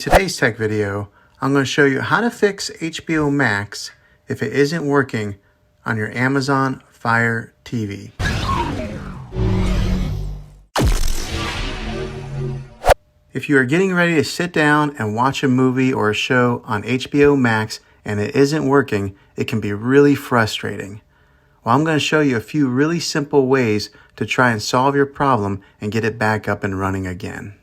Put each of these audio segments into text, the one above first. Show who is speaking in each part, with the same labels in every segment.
Speaker 1: Today's tech video, I'm going to show you how to fix HBO Max if it isn't working on your Amazon Fire TV. If you are getting ready to sit down and watch a movie or a show on HBO Max and it isn't working, it can be really frustrating. Well, I'm going to show you a few really simple ways to try and solve your problem and get it back up and running again.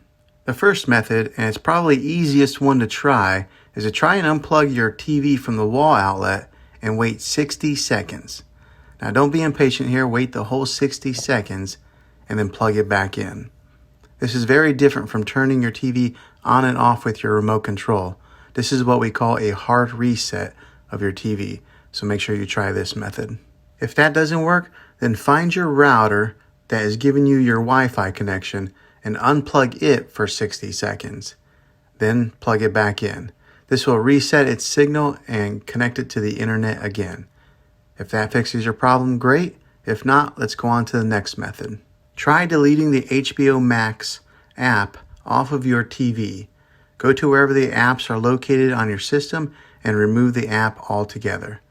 Speaker 1: The first method, and it's probably the easiest one to try, is to try and unplug your TV from the wall outlet and wait 60 seconds. Now don't be impatient here, wait the whole 60 seconds and then plug it back in. This is very different from turning your TV on and off with your remote control. This is what we call a hard reset of your TV, so make sure you try this method. If that doesn't work, then find your router that is giving you your Wi-Fi connection and unplug it for 60 seconds. Then plug it back in. This will reset its signal and connect it to the internet again. If that fixes your problem, great. If not, let's go on to the next method. Try deleting the HBO Max app off of your TV. Go to wherever the apps are located on your system and remove the app altogether.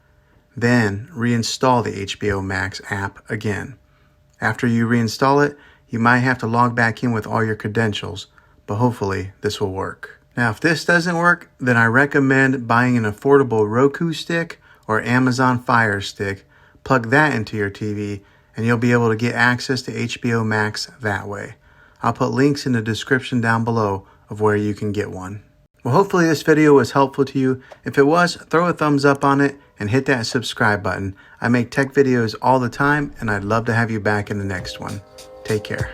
Speaker 1: Then reinstall the HBO Max app again. After you reinstall it, you might have to log back in with all your credentials, but hopefully this will work. Now, if this doesn't work, then I recommend buying an affordable Roku stick or Amazon Fire stick, plug that into your TV, and you'll be able to get access to HBO Max that way. I'll put links in the description down below of where you can get one. Well, hopefully this video was helpful to you. If it was, throw a thumbs up on it and hit that subscribe button. I make tech videos all the time, and I'd love to have you back in the next one. Take care.